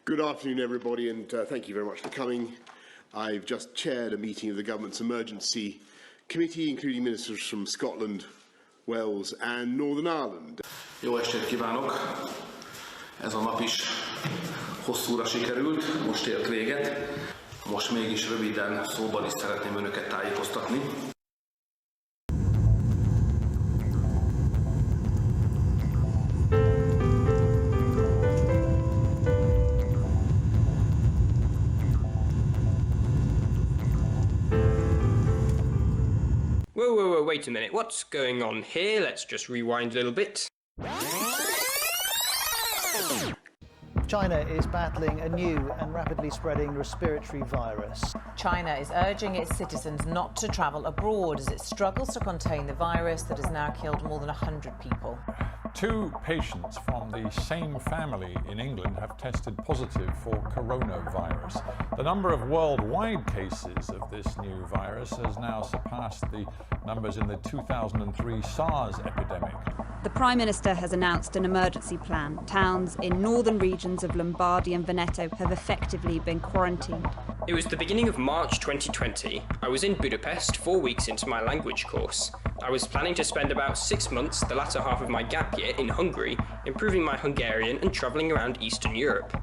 Good afternoon, everybody, and thank you very much for coming. I've just chaired a meeting of the Government's Emergency Committee, including ministers from Scotland, Wales and Northern Ireland. Jó estét kívánok! Ez a nap is hosszúra sikerült, most ért véget. Most mégis röviden szóban is szeretném önöket tájékoztatni. Whoa, wait a minute, what's going on here? Let's just rewind a little bit. China is battling a new and rapidly spreading respiratory virus. China is urging its citizens not to travel abroad as it struggles to contain the virus that has now killed more than 100 people. 2 patients from the same family in England have tested positive for coronavirus. The number of worldwide cases of this new virus has now surpassed the numbers in the 2003 SARS epidemic. The Prime Minister has announced an emergency plan. Towns in northern regions of Lombardy and Veneto have effectively been quarantined. It was the beginning of March 2020. I was in Budapest 4 weeks into my language course. I was planning to spend about 6 months, the latter half of my gap year, in Hungary, improving my Hungarian and travelling around Eastern Europe.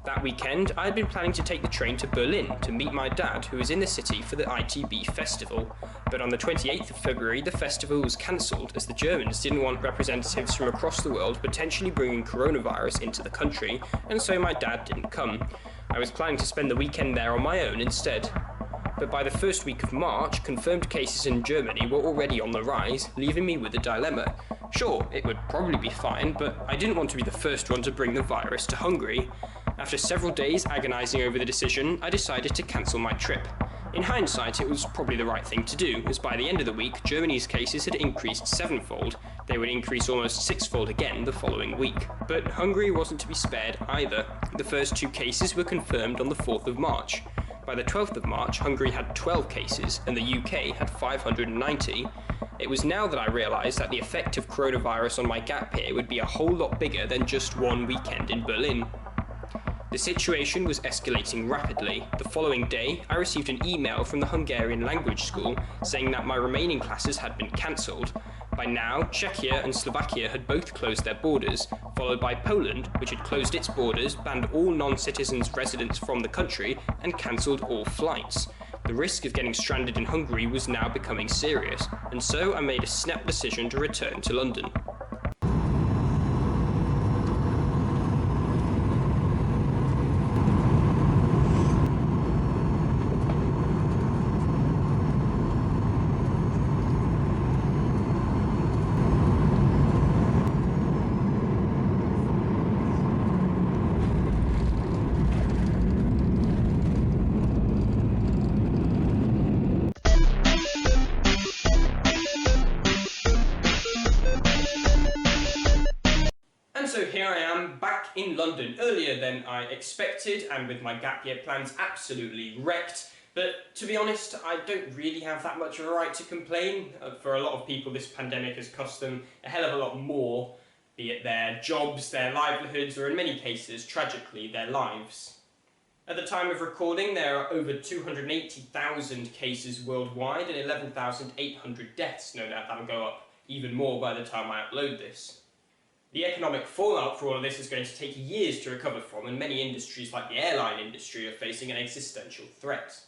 That weekend, I had been planning to take the train to Berlin to meet my dad, who was in the city for the ITB festival. But on the 28th of February, the festival was cancelled as the Germans didn't want representatives from across the world potentially bringing coronavirus into the country, and so my dad didn't come. I was planning to spend the weekend there on my own instead. But by the first week of March, confirmed cases in Germany were already on the rise, leaving me with a dilemma. Sure, it would probably be fine, but I didn't want to be the first one to bring the virus to Hungary. After several days agonising over the decision, I decided to cancel my trip. In hindsight, it was probably the right thing to do, as by the end of the week, Germany's cases had increased 7-fold. They would increase almost 6-fold again the following week. But Hungary wasn't to be spared either. The first 2 cases were confirmed on the 4th of March. By the 12th of March, Hungary had 12 cases, and the UK had 590. It was now that I realised that the effect of coronavirus on my gap year would be a whole lot bigger than just one weekend in Berlin. The situation was escalating rapidly. The following day, I received an email from the Hungarian language school saying that my remaining classes had been cancelled. By now, Czechia and Slovakia had both closed their borders, followed by Poland, which had closed its borders, banned all non-citizens residents from the country, and cancelled all flights. The risk of getting stranded in Hungary was now becoming serious, and so I made a snap decision to return to London. So here I am, back in London, earlier than I expected, and with my gap year plans absolutely wrecked. But to be honest, I don't really have that much of a right to complain. For a lot of people, this pandemic has cost them a hell of a lot more, be it their jobs, their livelihoods, or in many cases, tragically, their lives. At the time of recording, there are over 280,000 cases worldwide and 11,800 deaths. No doubt that'll go up even more by the time I upload this. The economic fallout for all of this is going to take years to recover from, and many industries like the airline industry are facing an existential threat.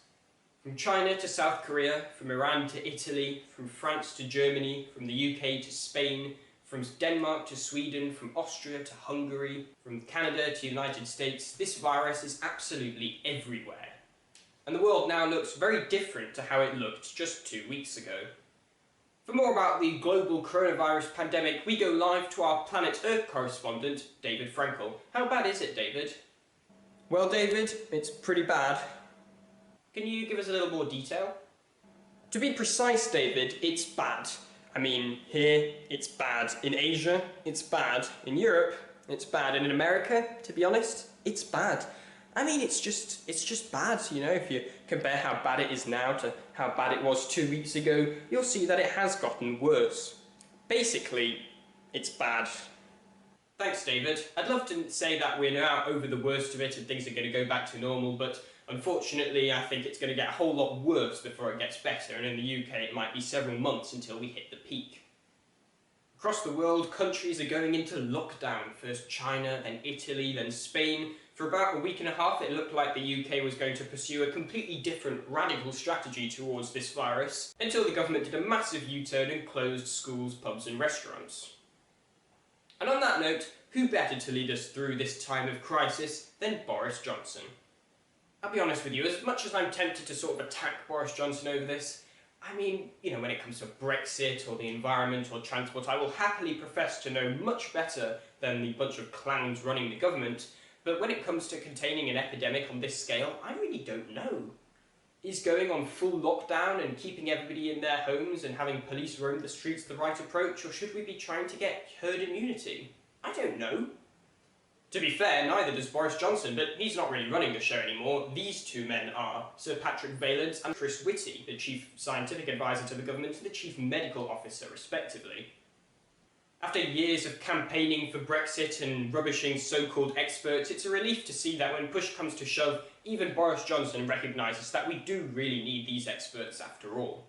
From China to South Korea, from Iran to Italy, from France to Germany, from the UK to Spain, from Denmark to Sweden, from Austria to Hungary, from Canada to the United States, this virus is absolutely everywhere. And the world now looks very different to how it looked just 2 weeks ago. For more about the global coronavirus pandemic, we go live to our Planet Earth correspondent, David Frankal. How bad is it, David? Well, David, it's pretty bad. Can you give us a little more detail? To be precise, David, it's bad. I mean, here, it's bad. In Asia, it's bad. In Europe, it's bad. And in America, to be honest, it's bad. I mean, it's just bad, you know. If you compare how bad it is now to how bad it was 2 weeks ago, you'll see that it has gotten worse. Basically, it's bad. Thanks, David. I'd love to say that we're now over the worst of it and things are going to go back to normal, but unfortunately I think it's going to get a whole lot worse before it gets better, and in the UK it might be several months until we hit the peak. Across the world, countries are going into lockdown. First China, then Italy, then Spain. For about a week and a half it looked like the UK was going to pursue a completely different, radical strategy towards this virus, until the government did a massive U-turn and closed schools, pubs and restaurants. And on that note, who better to lead us through this time of crisis than Boris Johnson? I'll be honest with you, as much as I'm tempted to sort of attack Boris Johnson over this, I mean, when it comes to Brexit or the environment or transport, I will happily profess to know much better than the bunch of clowns running the government, but when it comes to containing an epidemic on this scale, I really don't know. Is going on full lockdown and keeping everybody in their homes and having police roam the streets the right approach, or should we be trying to get herd immunity? I don't know. To be fair, neither does Boris Johnson, but he's not really running the show anymore. These two men are Sir Patrick Vallance and Chris Whitty, the Chief Scientific Advisor to the government and the Chief Medical Officer, respectively. After years of campaigning for Brexit and rubbishing so-called experts, it's a relief to see that when push comes to shove, even Boris Johnson recognises that we do really need these experts after all.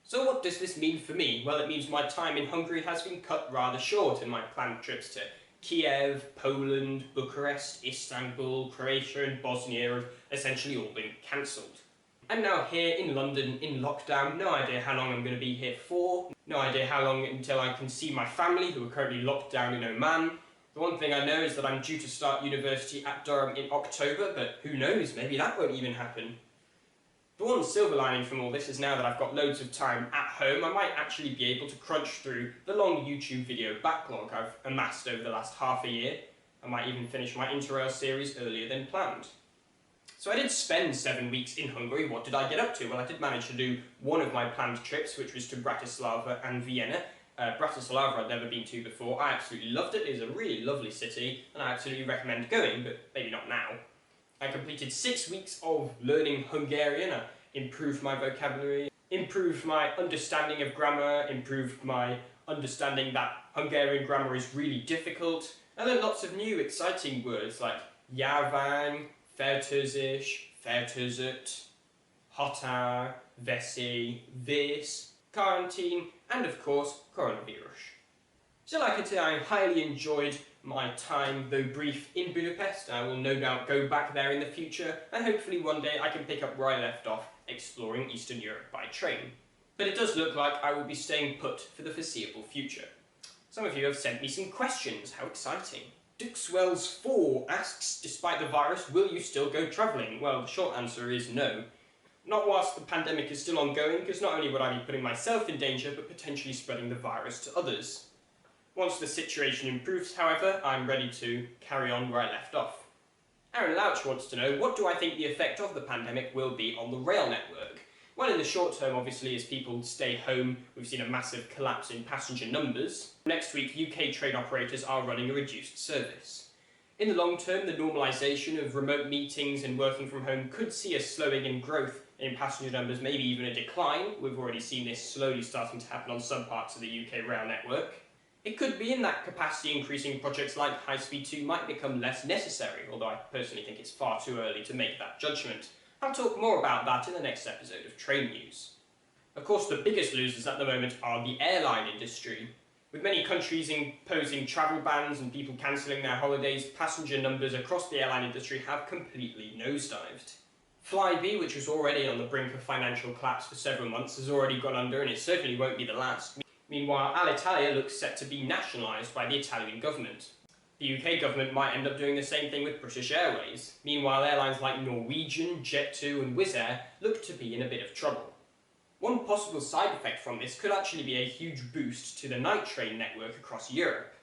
So what does this mean for me? Well, it means my time in Hungary has been cut rather short, and my planned trips to Kiev, Poland, Bucharest, Istanbul, Croatia and Bosnia have essentially all been cancelled. I'm now here in London in lockdown, no idea how long I'm going to be here for, no idea how long until I can see my family who are currently locked down in Oman. The one thing I know is that I'm due to start university at Durham in October, but who knows, maybe that won't even happen. The one silver lining from all this is now that I've got loads of time at home, I might actually be able to crunch through the long YouTube video backlog I've amassed over the last half a year. I might even finish my Interrail series earlier than planned. So I did spend 7 weeks in Hungary. What did I get up to? Well, I did manage to do one of my planned trips, which was to Bratislava and Vienna. Bratislava I'd never been to before. I absolutely loved it. It is a really lovely city, and I absolutely recommend going, but maybe not now. I completed 6 weeks of learning Hungarian. I improved my vocabulary, improved my understanding of grammar, improved my understanding that Hungarian grammar is really difficult. I learned lots of new exciting words like járvány, fertőzés, fertőzött, határ, veszély, vész, quarantine, and of course, coronavirus. So like I say, I highly enjoyed my time, though brief, in Budapest. I will no doubt go back there in the future, and hopefully one day I can pick up where I left off, exploring Eastern Europe by train. But it does look like I will be staying put for the foreseeable future. Some of you have sent me some questions. How exciting. Duxwells4 asks, despite the virus, will you still go travelling? Well, the short answer is no. Not whilst the pandemic is still ongoing, because not only would I be putting myself in danger, but potentially spreading the virus to others. Once the situation improves, however, I'm ready to carry on where I left off. Aaron Louch wants to know, what do I think the effect of the pandemic will be on the rail network? Well, in the short term, obviously, as people stay home, we've seen a massive collapse in passenger numbers. Next week, UK train operators are running a reduced service. In the long term, the normalisation of remote meetings and working from home could see a slowing in growth in passenger numbers, maybe even a decline. We've already seen this slowly starting to happen on some parts of the UK rail network. It could be in that capacity increasing projects like High Speed 2 might become less necessary, although I personally think it's far too early to make that judgment. I'll talk more about that in the next episode of Train News. Of course, the biggest losers at the moment are the airline industry. With many countries imposing travel bans and people cancelling their holidays, passenger numbers across the airline industry have completely nosedived. Flybe, which was already on the brink of financial collapse for several months, has already gone under, and it certainly won't be the last. Meanwhile, Alitalia looks set to be nationalised by the Italian government. The UK government might end up doing the same thing with British Airways. Meanwhile, airlines like Norwegian, Jet2 and Wizz Air look to be in a bit of trouble. One possible side effect from this could actually be a huge boost to the night train network across Europe.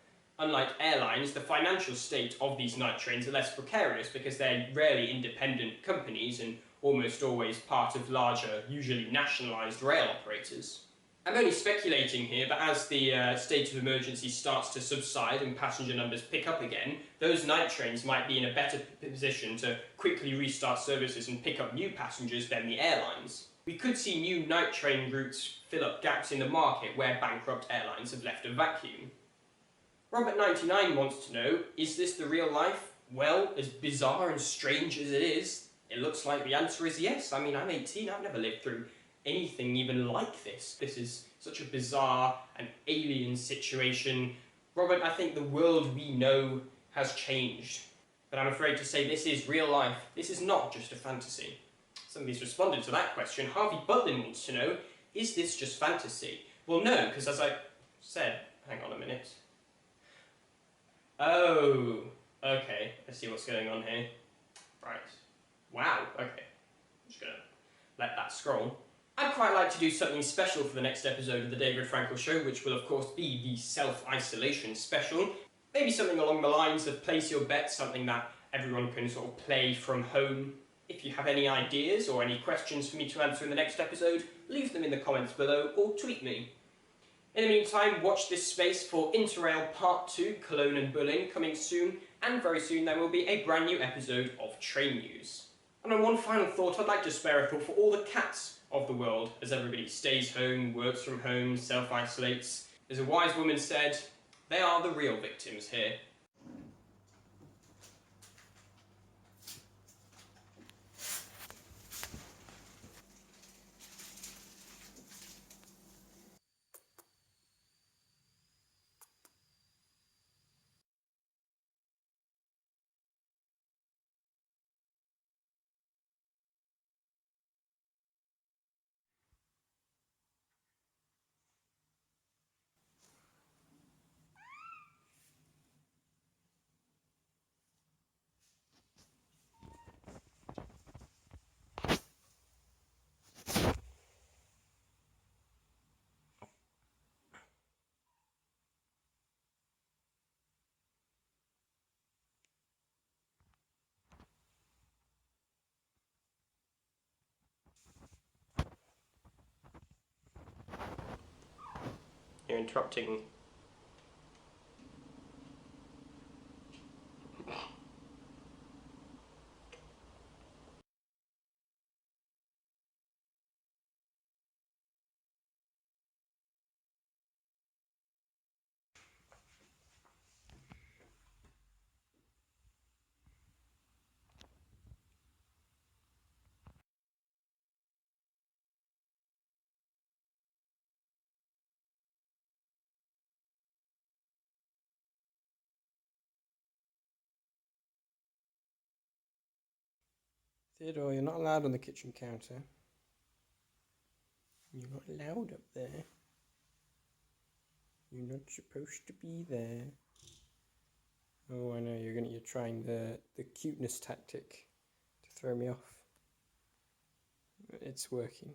Unlike airlines, the financial state of these night trains are less precarious because they're rarely independent companies and almost always part of larger, usually nationalised rail operators. I'm only speculating here, but as the state of emergency starts to subside and passenger numbers pick up again, those night trains might be in a better position to quickly restart services and pick up new passengers than the airlines. We could see new night train routes fill up gaps in the market where bankrupt airlines have left a vacuum. Robert99 wants to know, is this the real life? Well, as bizarre and strange as it is, it looks like the answer is yes. I mean, I'm 18, I've never lived through anything even like this. This is such a bizarre and alien situation. Robert, I think the world we know has changed. But I'm afraid to say this is real life. This is not just a fantasy. Somebody's responded to that question. Harvey Butlin wants to know, is this just fantasy? Well, no, because as I said, hang on a minute. Oh, okay, I see what's going on here. Right. Wow, okay. I'm just gonna let that scroll. I'd quite like to do something special for the next episode of the David Frankal Show, which will of course be the self-isolation special. Maybe something along the lines of place your bet, something that everyone can sort of play from home. If you have any ideas or any questions for me to answer in the next episode, leave them in the comments below or tweet me. In the meantime, watch this space for Interrail Part 2, Cologne and Berlin, coming soon, and very soon there will be a brand new episode of Train News. And on one final thought, I'd like to spare a thought for all the cats of the world, as everybody stays home, works from home, self-isolates. As a wise woman said, they are the real victims here. You're interrupting. Theodore, you're not allowed on the kitchen counter. You're not allowed up there. You're not supposed to be there. Oh, I know, you're trying the cuteness tactic to throw me off. It's working.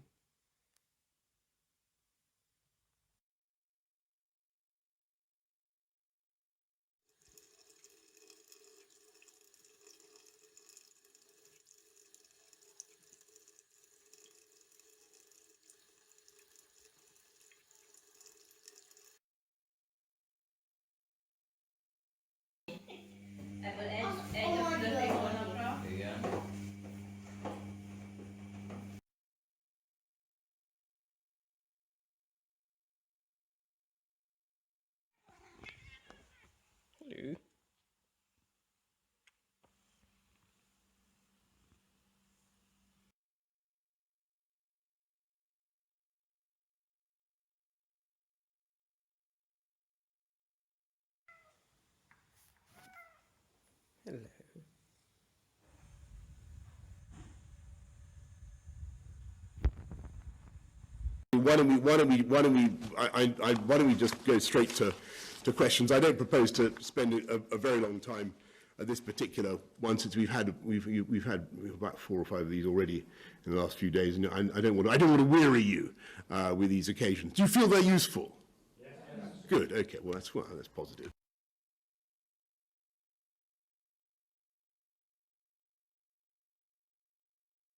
Hello. Hello. Why don't we just go straight to questions? I don't propose to spend a very long time at this particular one, since we've had about 4 or 5 of these already in the last few days, and I don't want to weary you with these occasions. Do you feel they're useful? Yes. Good. Okay. Well, that's positive.